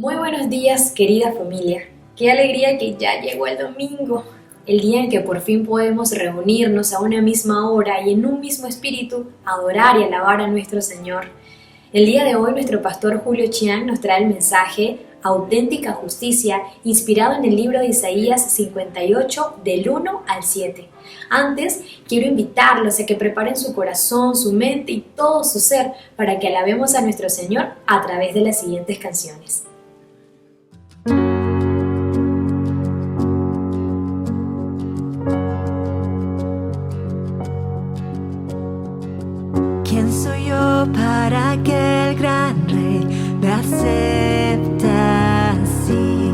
Muy buenos días, querida familia. Qué alegría que ya llegó el domingo, el día en que por fin podemos reunirnos a una misma hora y en un mismo espíritu adorar y alabar a nuestro Señor. El día de hoy nuestro pastor Julio Chiang nos trae el mensaje Auténtica Justicia, inspirado en el libro de Isaías 58 del 1 al 7. Antes, quiero invitarlos a que preparen su corazón, su mente y todo su ser para que alabemos a nuestro Señor a través de las siguientes canciones. ¿Quién soy yo para que el gran rey me acepte así?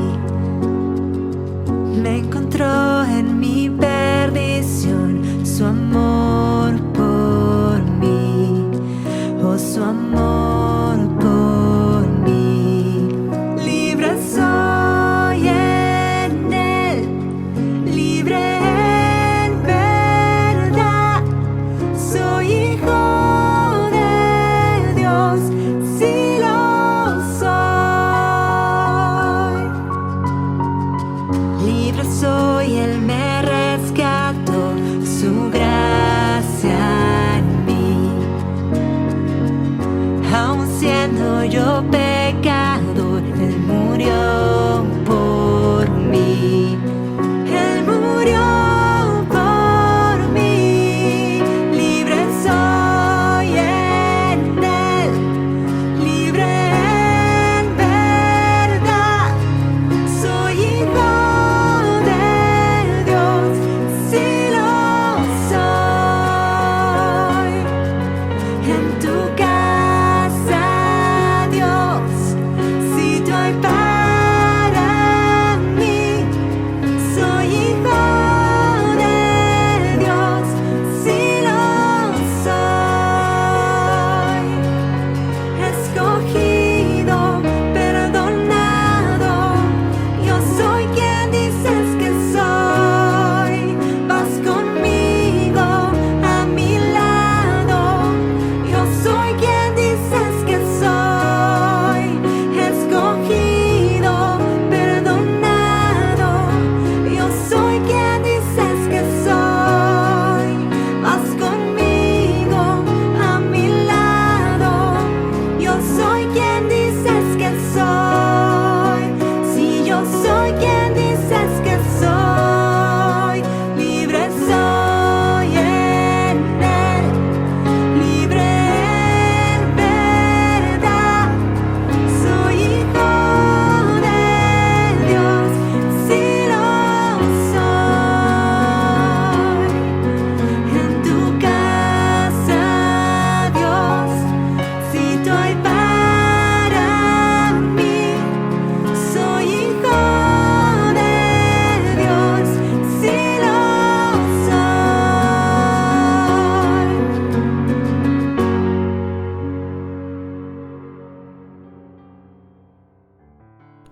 Me encontró en mi perdición su amor por mí, oh su amor por mí. Libre soy en él, libre en verdad, soy hijo. Soy, Él me rescató, su gracia en mí. Aun siendo yo pecador, Él murió por mí. Él murió por mí. Libre soy en Él, libre en verdad, soy hijo.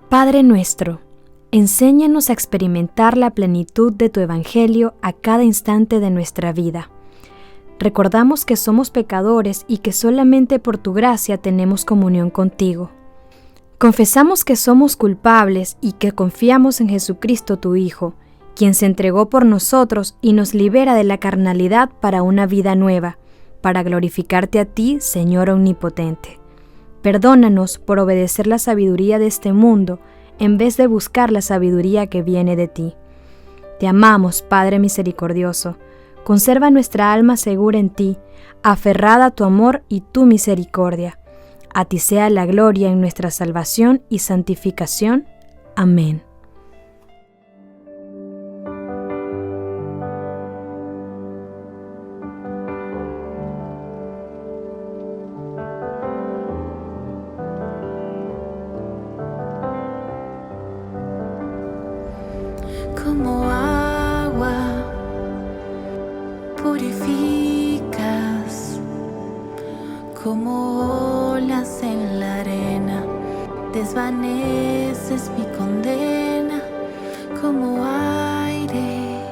Padre nuestro, enséñanos a experimentar la plenitud de tu Evangelio a cada instante de nuestra vida. Recordamos que somos pecadores y que solamente por tu gracia tenemos comunión contigo. Confesamos que somos culpables y que confiamos en Jesucristo tu Hijo, quien se entregó por nosotros y nos libera de la carnalidad para una vida nueva, para glorificarte a ti, Señor Omnipotente. Perdónanos por obedecer la sabiduría de este mundo en vez de buscar la sabiduría que viene de ti. Te amamos, Padre misericordioso. Conserva nuestra alma segura en ti, aferrada a tu amor y tu misericordia. A ti sea la gloria en nuestra salvación y santificación. Amén. Como agua purificas, como olas en la arena, desvaneces mi condena, como aire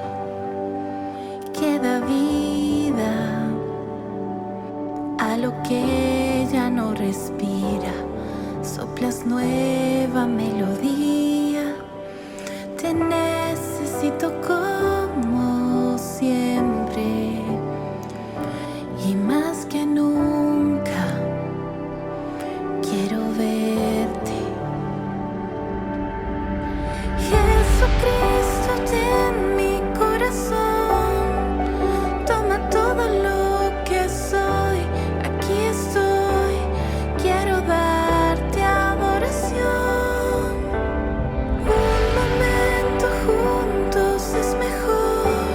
que da vida a lo que ya no respira. soplas nueva melodía. Te necesito como siempre y más que nunca quiero verte. Jesucristo, ten mi corazón, toma todo lo que soy, aquí estoy, quiero darte adoración. Un momento juntos es mejor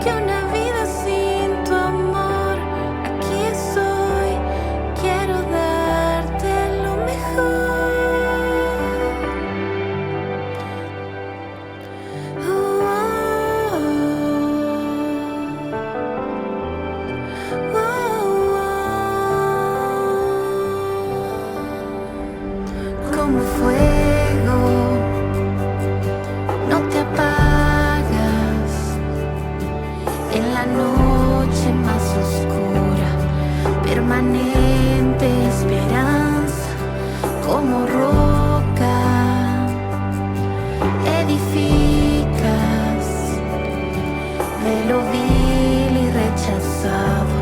que una vida sin tu amor, aquí estoy, quiero darte lo mejor. Como fuego, no te apagas en la noche más oscura, permanente esperanza, como roca, edificas de lo vil y rechazado,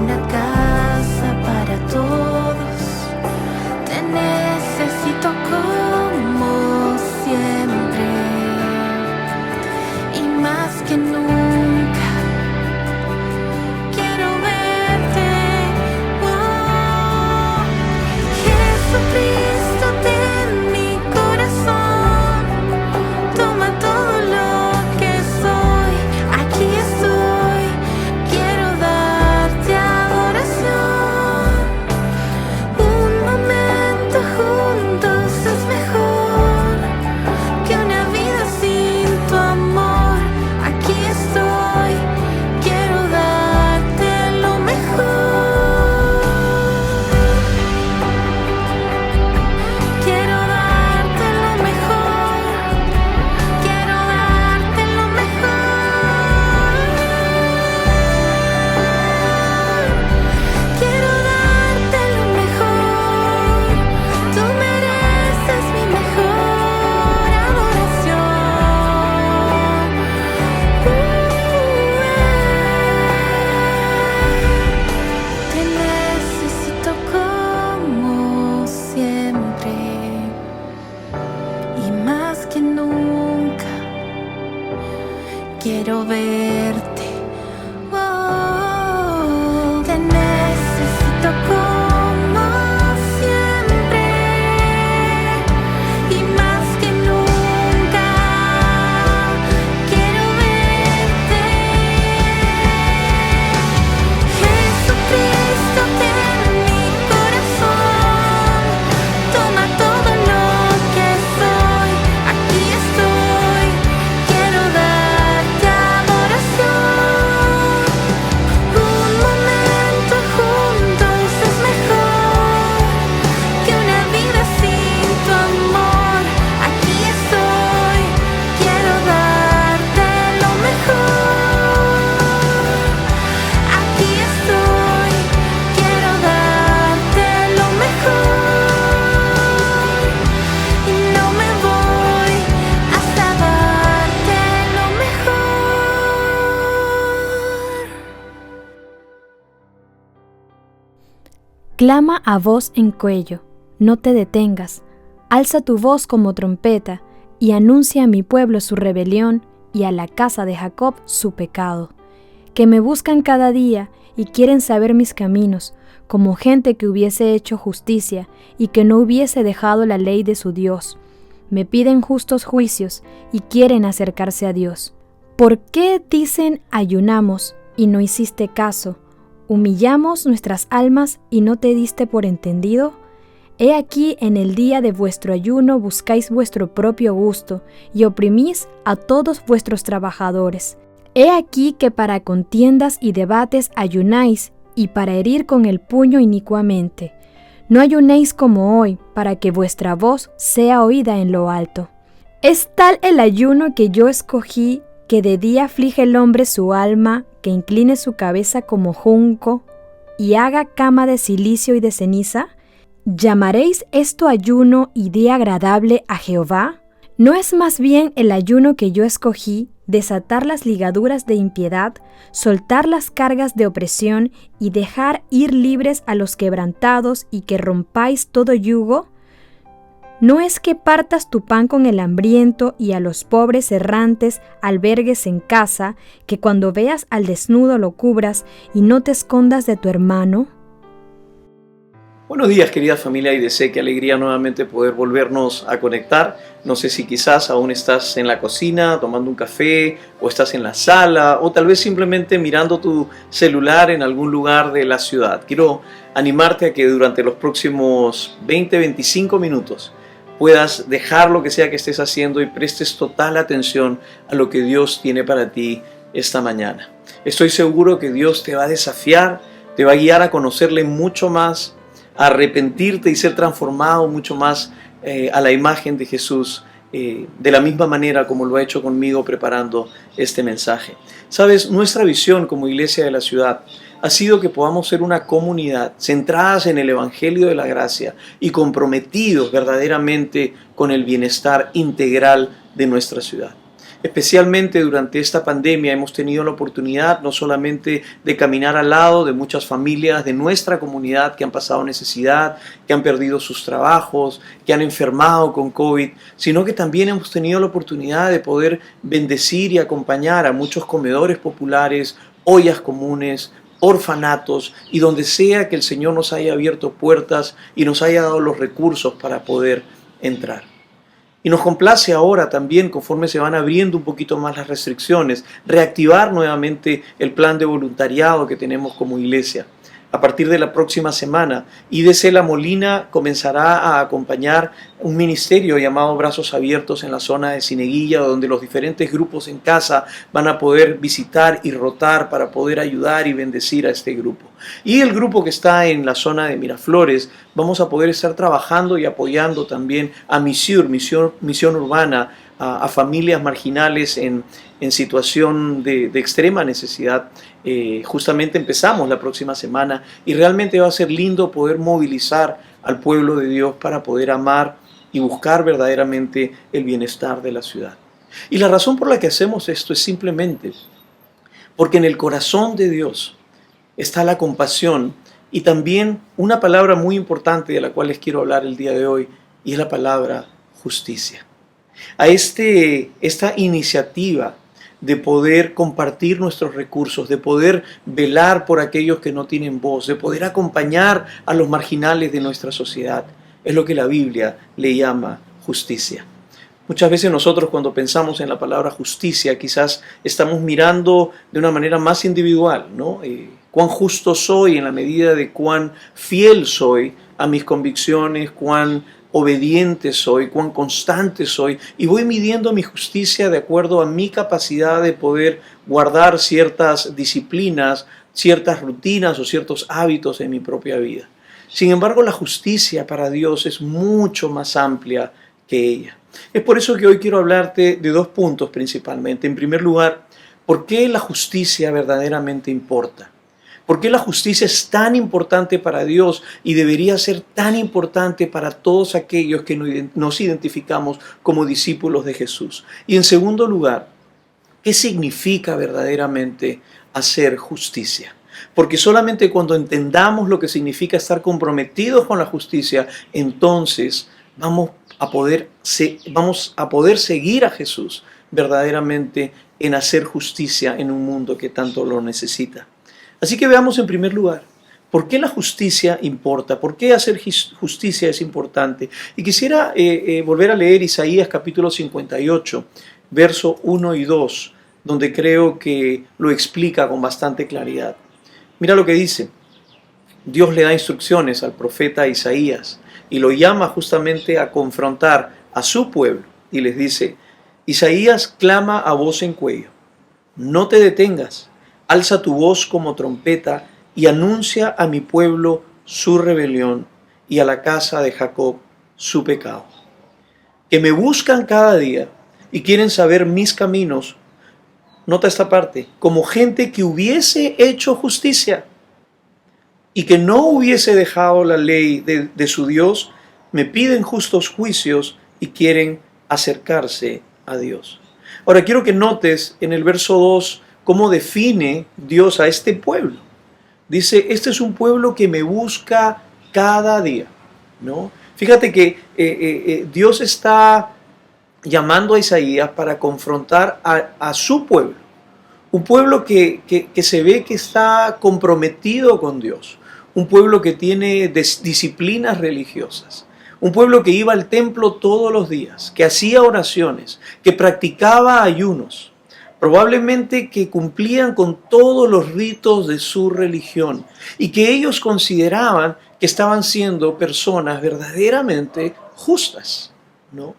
una casa para todos. Te necesito como siempre y más que nunca quiero verte. Oh, Jesucristo, ten mi corazón, toma todo lo que soy, aquí estoy, quiero darte adoración. Un momento juntos es mejor que una vida sin tu amor, aquí estoy, quiero darte lo mejor. Quiero darte lo mejor, quiero darte lo mejor. Quiero darte lo mejor, tú mereces mi mejor adoración. Te necesito como siempre y más que nunca quiero verte. Oh, te necesito como siempre y más que nunca quiero verte. Jesucristo, ten mi corazón, toma todo lo que soy, aquí estoy, quiero darte adoración. Un momento juntos es mejor que una vida sin tu amor, aquí estoy, quiero darte lo mejor. Aquí estoy, quiero darte lo mejor y no me voy hasta darte lo mejor. Clama a voz en cuello, no te detengas, alza tu voz como trompeta, y anuncia a mi pueblo su rebelión y a la casa de Jacob su pecado, que me buscan cada día y quieren saber mis caminos, como gente que hubiese hecho justicia y que no hubiese dejado la ley de su Dios. Me piden justos juicios y quieren acercarse a Dios. ¿Por qué dicen ayunamos y no hiciste caso? ¿Humillamos nuestras almas y no te diste por entendido? He aquí en el día de vuestro ayuno buscáis vuestro propio gusto y oprimís a todos vuestros trabajadores. He aquí que para contiendas y debates ayunáis y para herir con el puño inicuamente. No ayunéis como hoy, para que vuestra voz sea oída en lo alto. Es tal el ayuno que yo escogí, que de día aflige el hombre su alma, que incline su cabeza como junco, y haga cama de cilicio y de ceniza, ¿Llamaréis esto ayuno y día agradable a Jehová? ¿No es más bien el ayuno que yo escogí, desatar las ligaduras de impiedad, soltar las cargas de opresión y dejar ir libres a los quebrantados y que rompáis todo yugo? ¿No es que partas tu pan con el hambriento y a los pobres errantes albergues en casa, que cuando veas al desnudo lo cubras y no te escondas de tu hermano? Buenos días, querida familia, y deseo qué alegría nuevamente poder volvernos a conectar. No sé si quizás aún estás en la cocina tomando un café, o estás en la sala, o tal vez simplemente mirando tu celular en algún lugar de la ciudad. Quiero animarte a que durante los próximos 20-25 minutos puedas dejar lo que sea que estés haciendo y prestes total atención a lo que Dios tiene para ti esta mañana. Estoy seguro que Dios te va a desafiar, te va a guiar a conocerle mucho más, a arrepentirte y ser transformado mucho más a la imagen de Jesús, de la misma manera como lo ha hecho conmigo preparando este mensaje. Sabes, nuestra visión como iglesia de la ciudad ha sido que podamos ser una comunidad centradas en el Evangelio de la Gracia y comprometidos verdaderamente con el bienestar integral de nuestra ciudad. Especialmente durante esta pandemia hemos tenido la oportunidad no solamente de caminar al lado de muchas familias de nuestra comunidad que han pasado necesidad, que han perdido sus trabajos, que han enfermado con COVID, sino que también hemos tenido la oportunidad de poder bendecir y acompañar a muchos comedores populares, ollas comunes, orfanatos y donde sea que el Señor nos haya abierto puertas y nos haya dado los recursos para poder entrar. Y nos complace ahora también, conforme se van abriendo un poquito más las restricciones, reactivar nuevamente el plan de voluntariado que tenemos como iglesia. A partir de la próxima semana, IDC La Molina comenzará a acompañar un ministerio llamado Brazos Abiertos en la zona de Cieneguilla, donde los diferentes grupos en casa van a poder visitar y rotar para poder ayudar y bendecir a este grupo. Y el grupo que está en la zona de Miraflores, vamos a poder estar trabajando y apoyando también a misión urbana, a familias marginales en situación de extrema necesidad. Justamente empezamos la próxima semana y realmente va a ser lindo poder movilizar al pueblo de Dios para poder amar y buscar verdaderamente el bienestar de la ciudad. Y la razón por la que hacemos esto es simplemente porque en el corazón de Dios está la compasión y también una palabra muy importante de la cual les quiero hablar el día de hoy, y es la palabra justicia. A esta iniciativa de poder compartir nuestros recursos, de poder velar por aquellos que no tienen voz, de poder acompañar a los marginales de nuestra sociedad, es lo que la Biblia le llama justicia. Muchas veces nosotros cuando pensamos en la palabra justicia quizás estamos mirando de una manera más individual, ¿no? Cuán justo soy en la medida de cuán fiel soy a mis convicciones, cuán obediente soy, cuán constante soy, y voy midiendo mi justicia de acuerdo a mi capacidad de poder guardar ciertas disciplinas, ciertas rutinas o ciertos hábitos en mi propia vida. Sin embargo, la justicia para Dios es mucho más amplia que ella. Es por eso que hoy quiero hablarte de dos puntos principalmente. En primer lugar, ¿por qué la justicia verdaderamente importa? ¿Por qué la justicia es tan importante para Dios y debería ser tan importante para todos aquellos que nos identificamos como discípulos de Jesús? Y en segundo lugar, ¿qué significa verdaderamente hacer justicia? Porque solamente cuando entendamos lo que significa estar comprometidos con la justicia, entonces vamos a poder seguir a Jesús verdaderamente en hacer justicia en un mundo que tanto lo necesita. Así que veamos en primer lugar, ¿por qué la justicia importa? ¿Por qué hacer justicia es importante? Y quisiera volver a leer Isaías capítulo 58, verso 1 y 2, donde creo que lo explica con bastante claridad. Mira lo que dice. Dios le da instrucciones al profeta Isaías y lo llama justamente a confrontar a su pueblo. Y les dice, Isaías clama a voz en cuello, no te detengas. Alza tu voz como trompeta y anuncia a mi pueblo su rebelión y a la casa de Jacob su pecado. Que me buscan cada día y quieren saber mis caminos. Nota esta parte, como gente que hubiese hecho justicia. y que no hubiese dejado la ley de su Dios, me piden justos juicios y quieren acercarse a Dios. Ahora quiero que notes en el verso 2 cómo define Dios a este pueblo. Dice, este es un pueblo que me busca cada día, ¿no? Fíjate que Dios está llamando a Isaías para confrontar a su pueblo. Un pueblo que se ve que está comprometido con Dios. Un pueblo que tiene disciplinas religiosas. Un pueblo que iba al templo todos los días, que hacía oraciones, que practicaba ayunos. Probablemente que cumplían con todos los ritos de su religión y que ellos consideraban que estaban siendo personas verdaderamente justas, ¿no?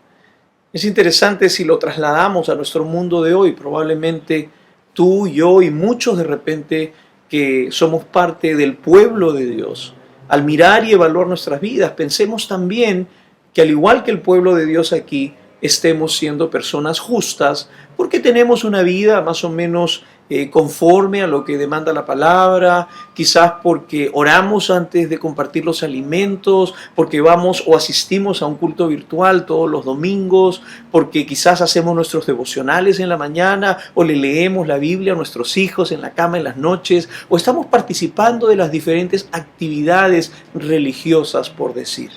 Es interesante si lo trasladamos a nuestro mundo de hoy. Probablemente tú, yo y muchos de repente que somos parte del pueblo de Dios, al mirar y evaluar nuestras vidas, pensemos también que al igual que el pueblo de Dios aquí, estemos siendo personas justas porque tenemos una vida más o menos conforme a lo que demanda la palabra, quizás porque oramos antes de compartir los alimentos, porque vamos o asistimos a un culto virtual todos los domingos, porque quizás hacemos nuestros devocionales en la mañana o le leemos la Biblia a nuestros hijos en la cama en las noches, o estamos participando de las diferentes actividades religiosas, por decir.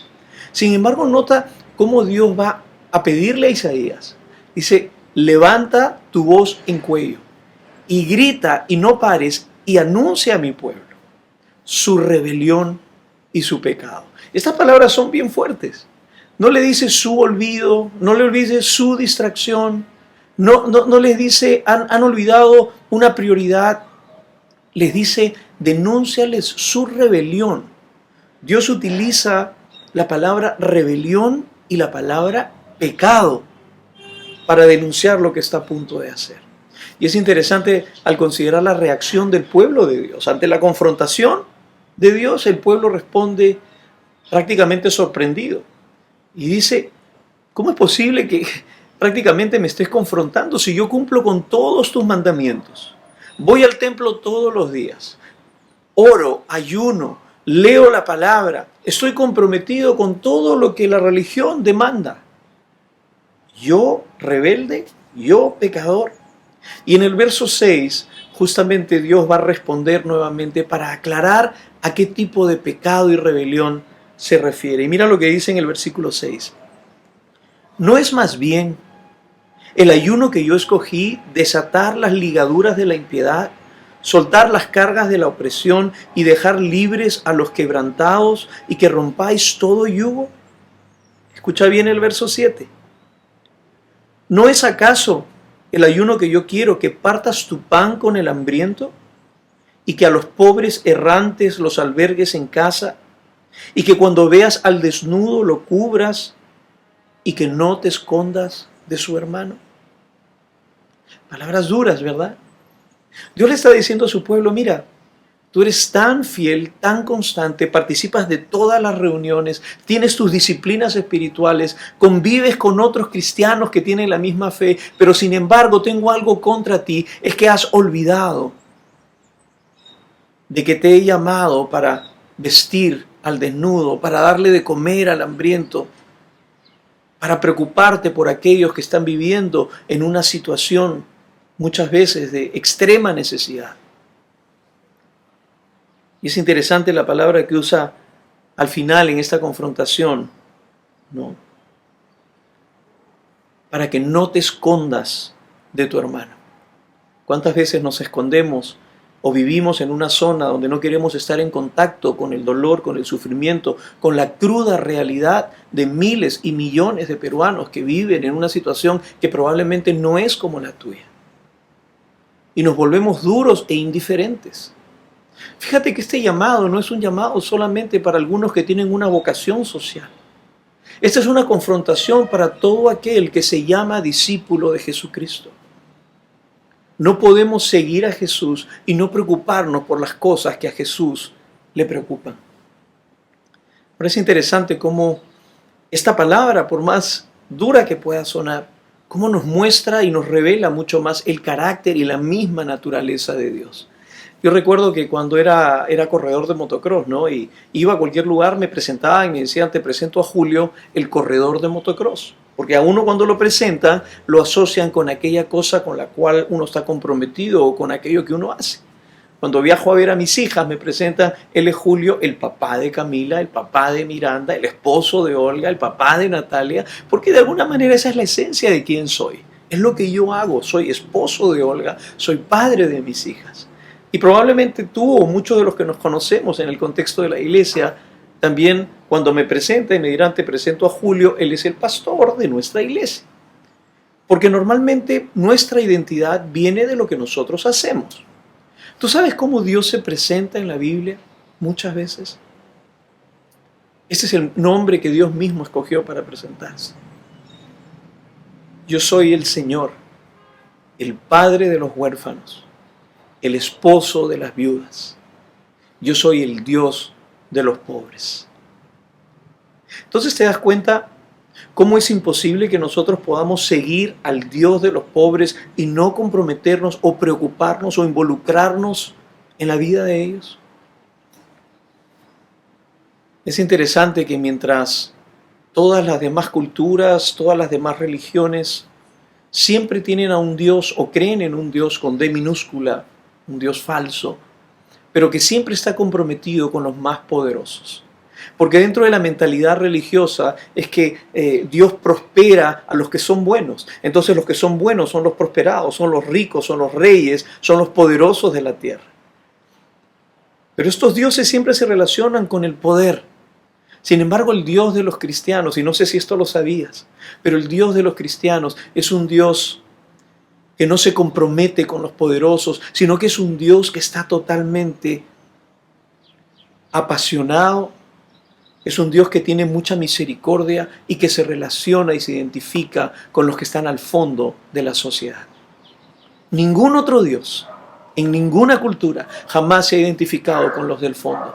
Sin embargo, nota cómo Dios va a pedirle a Isaías. Dice, levanta tu voz en cuello y grita y no pares y anuncia a mi pueblo su rebelión y su pecado. Estas palabras son bien fuertes. No le dice su olvido, no le dice su distracción, no les dice han olvidado una prioridad. Les dice, denúnciales su rebelión. Dios utiliza la palabra rebelión y la palabra pecado para denunciar lo que está a punto de hacer. Y es interesante al considerar la reacción del pueblo de Dios. Ante la confrontación de Dios, el pueblo responde prácticamente sorprendido. Y dice, ¿cómo es posible que prácticamente me estés confrontando si yo cumplo con todos tus mandamientos? Voy al templo todos los días, oro, ayuno, leo la palabra, estoy comprometido con todo lo que la religión demanda. Yo rebelde, yo pecador. Y en el verso 6, justamente Dios va a responder nuevamente para aclarar a qué tipo de pecado y rebelión se refiere. Y mira lo que dice en el versículo 6. ¿No es más bien el ayuno que yo escogí desatar las ligaduras de la impiedad, soltar las cargas de la opresión y dejar libres a los quebrantados y que rompáis todo yugo? Escucha bien el verso 7. ¿No es acaso el ayuno que yo quiero que partas tu pan con el hambriento y que a los pobres errantes los albergues en casa y que cuando veas al desnudo lo cubras y que no te escondas de su hermano? Palabras duras, ¿verdad? Dios le está diciendo a su pueblo, mira, tú eres tan fiel, tan constante, participas de todas las reuniones, tienes tus disciplinas espirituales, convives con otros cristianos que tienen la misma fe, pero sin embargo tengo algo contra ti, es que has olvidado de que te he llamado para vestir al desnudo, para darle de comer al hambriento, para preocuparte por aquellos que están viviendo en una situación muchas veces de extrema necesidad. Y es interesante la palabra que usa al final en esta confrontación, ¿no? Para que no te escondas de tu hermano. ¿Cuántas veces nos escondemos o vivimos en una zona donde no queremos estar en contacto con el dolor, con el sufrimiento, con la cruda realidad de miles y millones de peruanos que viven en una situación que probablemente no es como la tuya? Y nos volvemos duros e indiferentes. Fíjate que este llamado no es un llamado solamente para algunos que tienen una vocación social. Esta es una confrontación para todo aquel que se llama discípulo de Jesucristo. No podemos seguir a Jesús y no preocuparnos por las cosas que a Jesús le preocupan. Pero es interesante cómo esta palabra, por más dura que pueda sonar, cómo nos muestra y nos revela mucho más el carácter y la misma naturaleza de Dios. Yo recuerdo que cuando era corredor de motocross, ¿no? Y iba a cualquier lugar, me presentaban y me decían, te presento a Julio, el corredor de motocross. Porque a uno cuando lo presentan, lo asocian con aquella cosa con la cual uno está comprometido o con aquello que uno hace. Cuando viajo a ver a mis hijas, me presentan, él es Julio, el papá de Camila, el papá de Miranda, el esposo de Olga, el papá de Natalia, porque de alguna manera esa es la esencia de quién soy. Es lo que yo hago, soy esposo de Olga, soy padre de mis hijas. Y probablemente tú o muchos de los que nos conocemos en el contexto de la iglesia, también cuando me presenten me dirán, te presento a Julio, él es el pastor de nuestra iglesia. Porque normalmente nuestra identidad viene de lo que nosotros hacemos. ¿Tú sabes cómo Dios se presenta en la Biblia muchas veces? Este es el nombre que Dios mismo escogió para presentarse. Yo soy el Señor, el Padre de los huérfanos, el esposo de las viudas. Yo soy el Dios de los pobres. Entonces te das cuenta cómo es imposible que nosotros podamos seguir al Dios de los pobres y no comprometernos o preocuparnos o involucrarnos en la vida de ellos. Es interesante que mientras todas las demás culturas, todas las demás religiones siempre tienen a un Dios o creen en un Dios con D minúscula, un Dios falso, pero que siempre está comprometido con los más poderosos. Porque dentro de la mentalidad religiosa es que Dios prospera a los que son buenos. Entonces los que son buenos son los prosperados, son los ricos, son los reyes, son los poderosos de la tierra. Pero estos dioses siempre se relacionan con el poder. Sin embargo, el Dios de los cristianos, y no sé si esto lo sabías, pero el Dios de los cristianos es un Dios que no se compromete con los poderosos, sino que es un Dios que está totalmente apasionado. Es un Dios que tiene mucha misericordia y que se relaciona y se identifica con los que están al fondo de la sociedad. Ningún otro Dios, en ninguna cultura, jamás se ha identificado con los del fondo.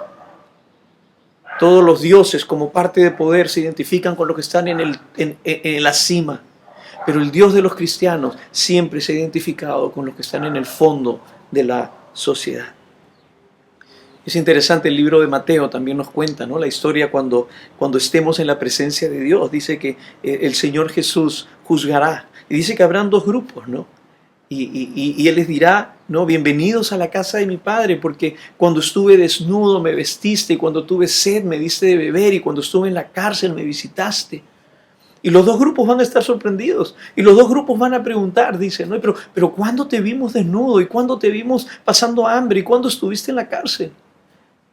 Todos los dioses, como parte de poder, se identifican con los que están en la cima. Pero el Dios de los cristianos siempre se ha identificado con los que están en el fondo de la sociedad. Es interesante, el libro de Mateo también nos cuenta, ¿no?, la historia cuando estemos en la presencia de Dios. Dice que el Señor Jesús juzgará. Y dice que habrán dos grupos, ¿no? Y Él les dirá, ¿no?, bienvenidos a la casa de mi Padre, porque cuando estuve desnudo me vestiste, y cuando tuve sed me diste de beber, y cuando estuve en la cárcel me visitaste. Y los dos grupos van a estar sorprendidos. Y los dos grupos van a preguntar, dicen, ¿no?, pero ¿cuándo te vimos desnudo? ¿Y cuándo te vimos pasando hambre? ¿Y cuándo estuviste en la cárcel?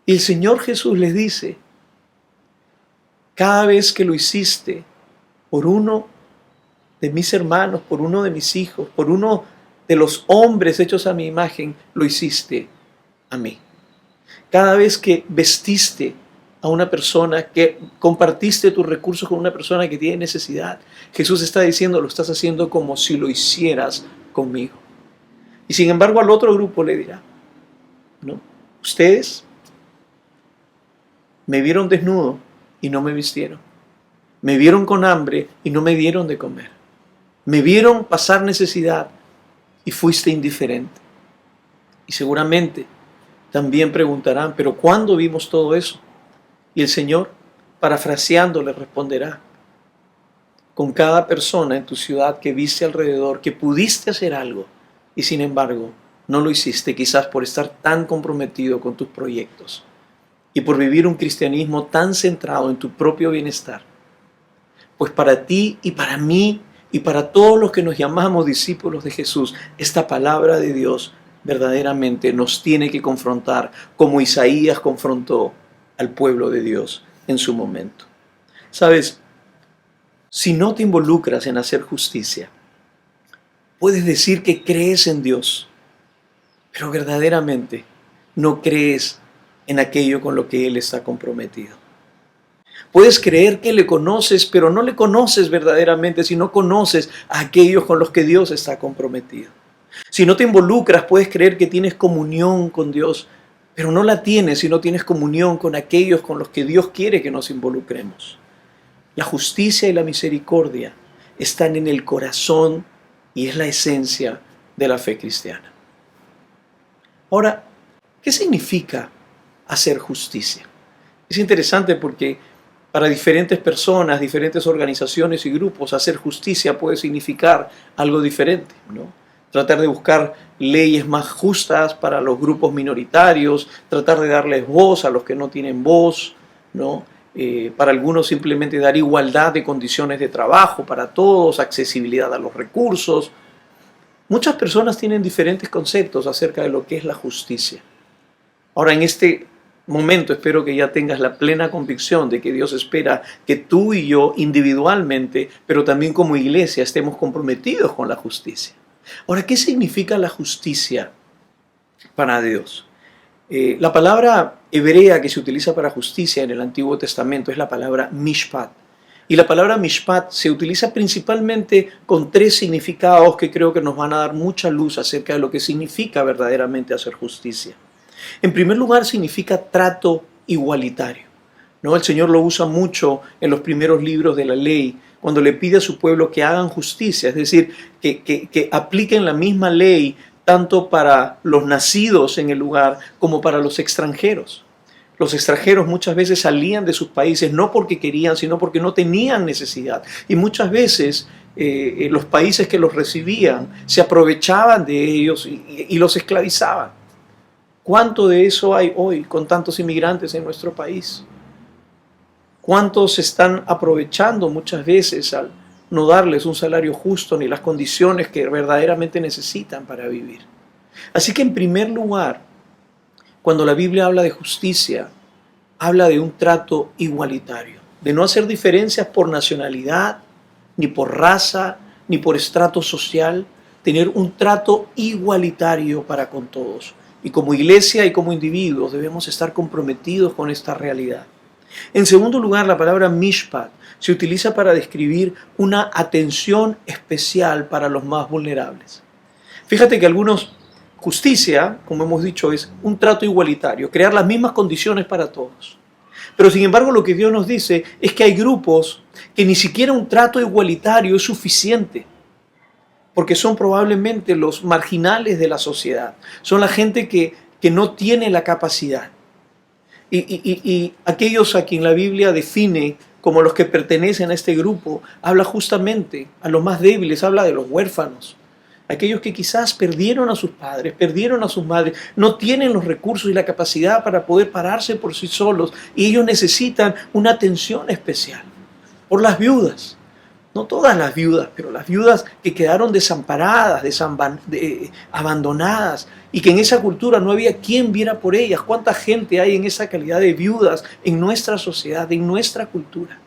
Y el Señor Jesús les dice, cada vez que lo hiciste por uno de mis hermanos, por uno de mis hijos, por uno de los hombres hechos a mi imagen, lo hiciste a mí. Cada vez que vestiste a una persona, que compartiste tus recursos con una persona que tiene necesidad, Jesús está diciendo, lo estás haciendo como si lo hicieras conmigo. Y sin embargo al otro grupo le dirá, ¿no?, ustedes me vieron desnudo y no me vistieron. Me vieron con hambre y no me dieron de comer. Me vieron pasar necesidad y fuiste indiferente. Y seguramente también preguntarán, ¿pero cuándo vimos todo eso? Y el Señor, parafraseando, le responderá, con cada persona en tu ciudad que viste alrededor, que pudiste hacer algo y sin embargo no lo hiciste, quizás por estar tan comprometido con tus proyectos y por vivir un cristianismo tan centrado en tu propio bienestar. Pues para ti y para mí y para todos los que nos llamamos discípulos de Jesús, esta palabra de Dios verdaderamente nos tiene que confrontar como Isaías confrontó al pueblo de Dios en su momento. ¿Sabes? Si no te involucras en hacer justicia, puedes decir que crees en Dios, pero verdaderamente no crees en aquello con lo que Él está comprometido. Puedes creer que le conoces, pero no le conoces verdaderamente si no conoces a aquellos con los que Dios está comprometido. Si no te involucras, puedes creer que tienes comunión con Dios, pero no la tienes si no tienes comunión con aquellos con los que Dios quiere que nos involucremos. La justicia y la misericordia están en el corazón y es la esencia de la fe cristiana. Ahora, ¿Qué significa hacer justicia? Es interesante porque para diferentes personas, diferentes organizaciones y grupos, hacer justicia puede significar algo diferente, ¿no? Tratar de buscar leyes más justas para los grupos minoritarios, tratar de darles voz a los que no tienen voz, ¿no? Para algunos simplemente dar igualdad de condiciones de trabajo para todos, accesibilidad a los recursos. Muchas personas tienen diferentes conceptos acerca de lo que es la justicia. Ahora, en este momento espero que ya tengas la plena convicción de que Dios espera que tú y yo individualmente, pero también como iglesia, estemos comprometidos con la justicia. Ahora, ¿qué significa la justicia para Dios? La palabra hebrea que se utiliza para justicia en el Antiguo Testamento es la palabra mishpat. Y la palabra mishpat se utiliza principalmente con tres significados que creo que nos van a dar mucha luz acerca de lo que significa verdaderamente hacer justicia. En primer lugar, significa trato igualitario, ¿no? El Señor lo usa mucho en los primeros libros de la ley, cuando le pide a su pueblo que hagan justicia, es decir, que apliquen la misma ley tanto para los nacidos en el lugar como para los extranjeros. Los extranjeros muchas veces salían de sus países no porque querían, sino porque no tenían necesidad. Y muchas veces los países que los recibían se aprovechaban de ellos y los esclavizaban. ¿Cuánto de eso hay hoy con tantos inmigrantes en nuestro país? ¿Cuántos se están aprovechando muchas veces al no darles un salario justo ni las condiciones que verdaderamente necesitan para vivir? Así que en primer lugar, cuando la Biblia habla de justicia, habla de un trato igualitario, de no hacer diferencias por nacionalidad, ni por raza, ni por estrato social, tener un trato igualitario para con todos. Y como iglesia y como individuos debemos estar comprometidos con esta realidad. En segundo lugar, la palabra mishpat se utiliza para describir una atención especial para los más vulnerables. Fíjate que justicia, como hemos dicho, es un trato igualitario, crear las mismas condiciones para todos. Pero sin embargo, lo que Dios nos dice es que hay grupos que ni siquiera un trato igualitario es suficiente, porque son probablemente los marginales de la sociedad, son la gente que no tiene la capacidad. Y aquellos a quien la Biblia define como los que pertenecen a este grupo, habla justamente a los más débiles, habla de los huérfanos, aquellos que quizás perdieron a sus padres, perdieron a sus madres, no tienen los recursos y la capacidad para poder pararse por sí solos, y ellos necesitan una atención especial. Por las viudas, no todas las viudas, pero las viudas que quedaron desamparadas, abandonadas, y que en esa cultura no había quien viera por ellas. ¿Cuánta gente hay en esa calidad de viudas en nuestra sociedad, en nuestra cultura?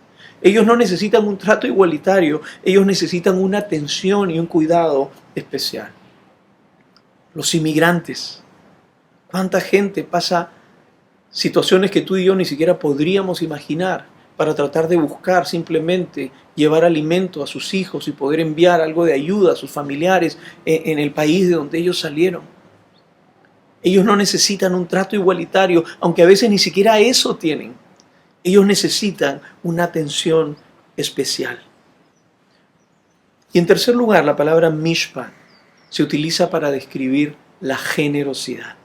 Ellos no necesitan un trato igualitario, ellos necesitan una atención y un cuidado especial. Los inmigrantes, ¿cuánta gente pasa situaciones que tú y yo ni siquiera podríamos imaginar para tratar de buscar simplemente llevar alimento a sus hijos y poder enviar algo de ayuda a sus familiares en el país de donde ellos salieron? Ellos no necesitan un trato igualitario, aunque a veces ni siquiera eso tienen. Ellos necesitan una atención especial. Y en tercer lugar, la palabra mishpat se utiliza para describir la generosidad.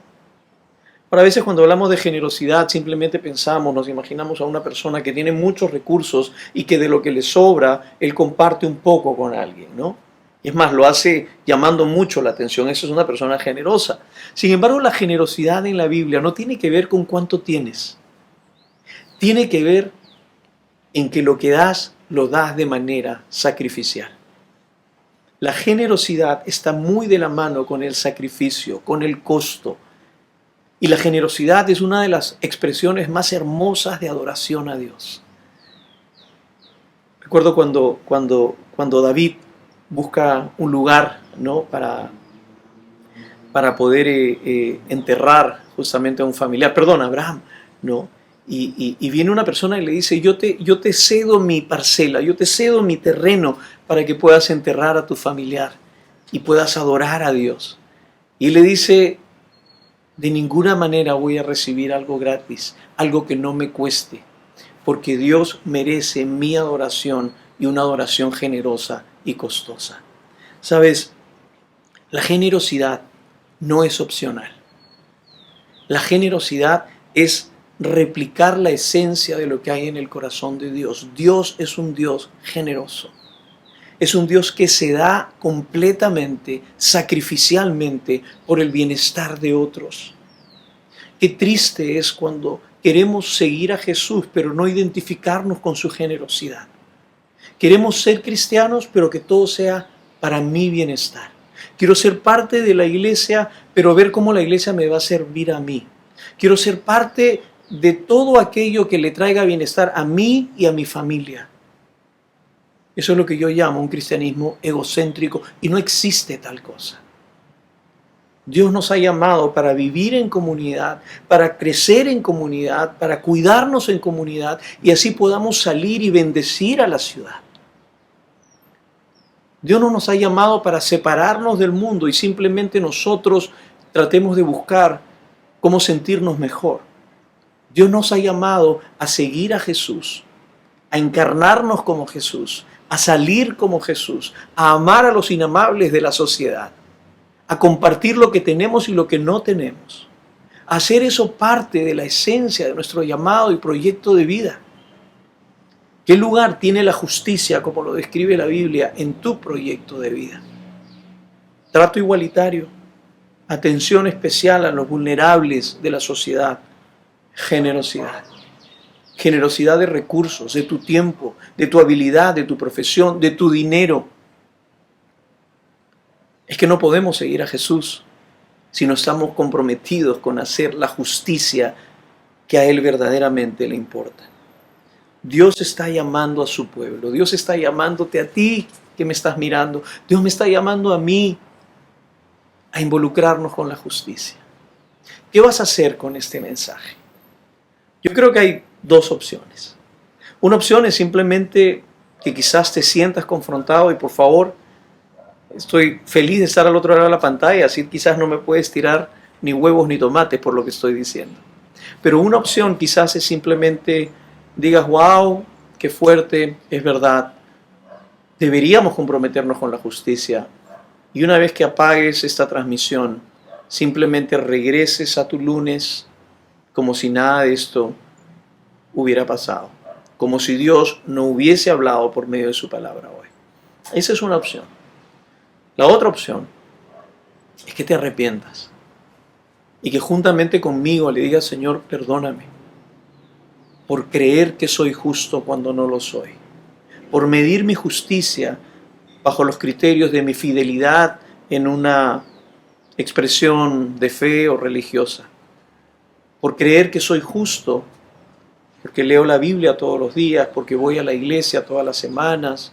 Ahora, a veces cuando hablamos de generosidad simplemente nos imaginamos a una persona que tiene muchos recursos y que de lo que le sobra, él comparte un poco con alguien, ¿no? Es más, lo hace llamando mucho la atención. Eso es una persona generosa. Sin embargo, la generosidad en la Biblia no tiene que ver con cuánto tienes. Tiene que ver en que lo que das, lo das de manera sacrificial. La generosidad está muy de la mano con el sacrificio, con el costo. Y la generosidad es una de las expresiones más hermosas de adoración a Dios. Recuerdo cuando David busca un lugar, ¿no?, para poder enterrar justamente a un familiar, Abraham, ¿no? Y viene una persona y le dice, yo te cedo mi parcela, yo te cedo mi terreno para que puedas enterrar a tu familiar y puedas adorar a Dios. Y él le dice, de ninguna manera voy a recibir algo gratis, algo que no me cueste, porque Dios merece mi adoración y una adoración generosa y costosa. ¿Sabes? La generosidad no es opcional. La generosidad es replicar la esencia de lo que hay en el corazón de Dios. Dios es un Dios generoso. Es un Dios que se da completamente, sacrificialmente, por el bienestar de otros. Qué triste es cuando queremos seguir a Jesús, pero no identificarnos con su generosidad. Queremos ser cristianos, pero que todo sea para mi bienestar. Quiero ser parte de la iglesia, pero ver cómo la iglesia me va a servir a mí. Quiero ser parte de todo aquello que le traiga bienestar a mí y a mi familia. Eso es lo que yo llamo un cristianismo egocéntrico, y no existe tal cosa. Dios nos ha llamado para vivir en comunidad, para crecer en comunidad, para cuidarnos en comunidad, y así podamos salir y bendecir a la ciudad. Dios no nos ha llamado para separarnos del mundo y simplemente nosotros tratemos de buscar cómo sentirnos mejor. Dios nos ha llamado a seguir a Jesús, a encarnarnos como Jesús, a salir como Jesús, a amar a los inamables de la sociedad, a compartir lo que tenemos y lo que no tenemos, a hacer eso parte de la esencia de nuestro llamado y proyecto de vida. ¿Qué lugar tiene la justicia, como lo describe la Biblia, en tu proyecto de vida? Trato igualitario, atención especial a los vulnerables de la sociedad, generosidad. Generosidad de recursos, de tu tiempo, de tu habilidad, de tu profesión, de tu dinero. Es que no podemos seguir a Jesús si no estamos comprometidos con hacer la justicia que a Él verdaderamente le importa. Dios está llamando a su pueblo. Dios está llamándote a ti que me estás mirando. Dios me está llamando a mí a involucrarnos con la justicia. ¿Qué vas a hacer con este mensaje? Yo creo que hay dos opciones. Una opción es simplemente que quizás te sientas confrontado y por favor, estoy feliz de estar al otro lado de la pantalla, así quizás no me puedes tirar ni huevos ni tomates por lo que estoy diciendo. Pero una opción quizás es simplemente digas, wow, qué fuerte, es verdad. Deberíamos comprometernos con la justicia. Y una vez que apagues esta transmisión, simplemente regreses a tu lunes como si nada de esto hubiera pasado. Como si Dios no hubiese hablado por medio de su palabra hoy. Esa es una opción. La otra opción es que te arrepientas y que juntamente conmigo le digas, Señor, perdóname por creer que soy justo cuando no lo soy, por medir mi justicia bajo los criterios de mi fidelidad en una expresión de fe o religiosa, por creer que soy justo porque leo la Biblia todos los días, porque voy a la iglesia todas las semanas,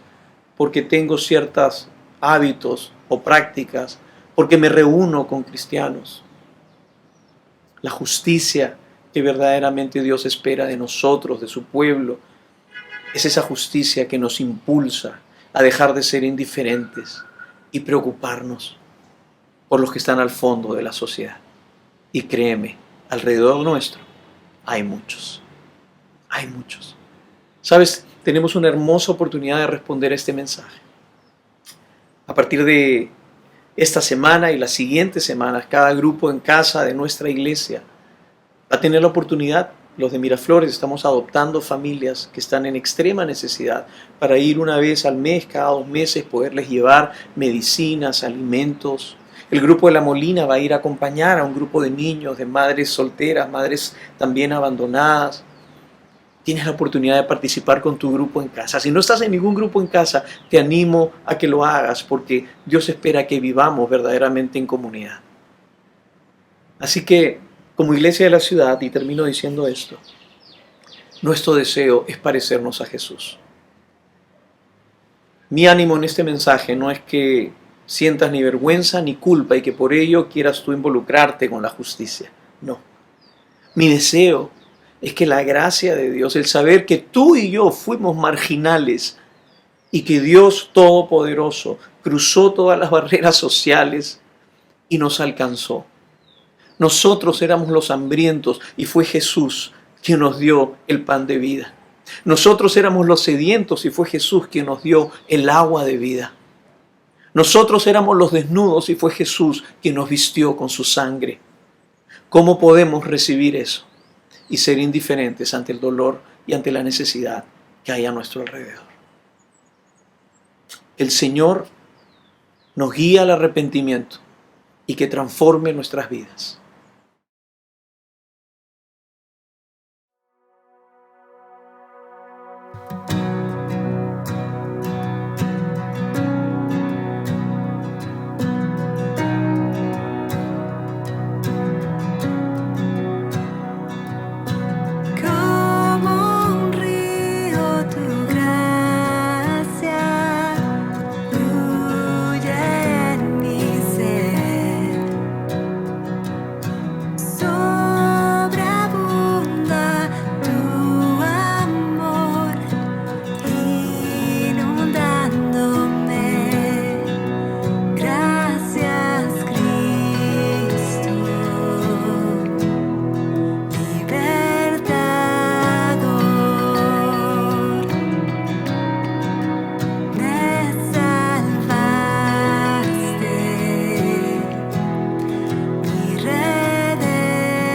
porque tengo ciertos hábitos o prácticas, porque me reúno con cristianos. La justicia que verdaderamente Dios espera de nosotros, de su pueblo, es esa justicia que nos impulsa a dejar de ser indiferentes y preocuparnos por los que están al fondo de la sociedad. Y créeme, alrededor nuestro hay muchos. Hay muchos. ¿Sabes? Tenemos una hermosa oportunidad de responder a este mensaje. A partir de esta semana y las siguientes semanas, cada grupo en casa de nuestra iglesia va a tener la oportunidad. Los de Miraflores estamos adoptando familias que están en extrema necesidad para ir una vez al mes, cada 2 meses, poderles llevar medicinas, alimentos. El grupo de La Molina va a ir a acompañar a un grupo de niños, de madres solteras, madres también abandonadas. Tienes la oportunidad de participar con tu grupo en casa. Si no estás en ningún grupo en casa, te animo a que lo hagas porque Dios espera que vivamos verdaderamente en comunidad. Así que, como iglesia de la ciudad, y termino diciendo esto, nuestro deseo es parecernos a Jesús. Mi ánimo en este mensaje no es que sientas ni vergüenza ni culpa y que por ello quieras tú involucrarte con la justicia. No. Mi deseo es que la gracia de Dios, el saber que tú y yo fuimos marginales y que Dios Todopoderoso cruzó todas las barreras sociales y nos alcanzó. Nosotros éramos los hambrientos y fue Jesús quien nos dio el pan de vida. Nosotros éramos los sedientos y fue Jesús quien nos dio el agua de vida. Nosotros éramos los desnudos y fue Jesús quien nos vistió con su sangre. ¿Cómo podemos recibir eso y ser indiferentes ante el dolor y ante la necesidad que hay a nuestro alrededor? El Señor nos guía al arrepentimiento y que transforme nuestras vidas. Como un río tu gracia fluye en mi ser, sobreabunda tu amor inundándome. Gracias, Cristo. Libertador, me salvaste, mi Redentor.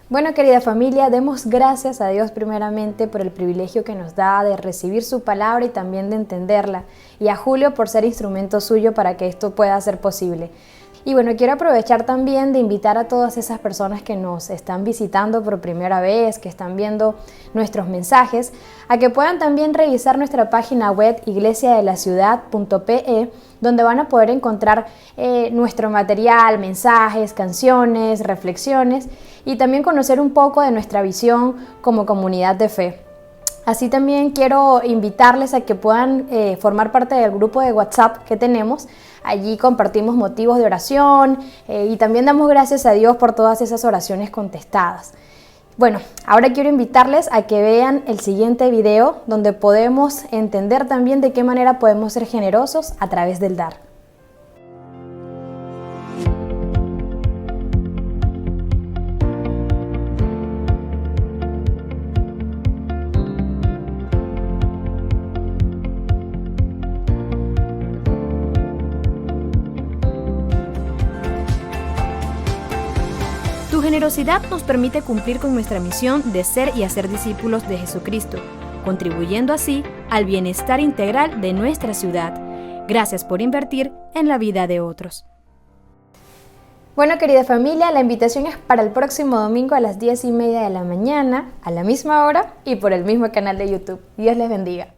Bueno, querida familia, demos gracias a Dios primeramente por el privilegio que nos da de recibir su palabra y también de entenderla, y a Julio por ser instrumento suyo para que esto pueda ser posible. Y bueno, quiero aprovechar también de invitar a todas esas personas que nos están visitando por primera vez, que están viendo nuestros mensajes, a que puedan también revisar nuestra página web iglesiadelaciudad.pe, donde van a poder encontrar nuestro material, mensajes, canciones, reflexiones y también conocer un poco de nuestra visión como comunidad de fe. Así también quiero invitarles a que puedan formar parte del grupo de WhatsApp que tenemos. Allí compartimos motivos de oración y también damos gracias a Dios por todas esas oraciones contestadas. Bueno, ahora quiero invitarles a que vean el siguiente video donde podemos entender también de qué manera podemos ser generosos a través del dar. Tu generosidad nos permite cumplir con nuestra misión de ser y hacer discípulos de Jesucristo, contribuyendo así al bienestar integral de nuestra ciudad. Gracias por invertir en la vida de otros. Bueno, querida familia, la invitación es para el próximo domingo a las 10:30 de la mañana, a la misma hora y por el mismo canal de YouTube. Dios les bendiga.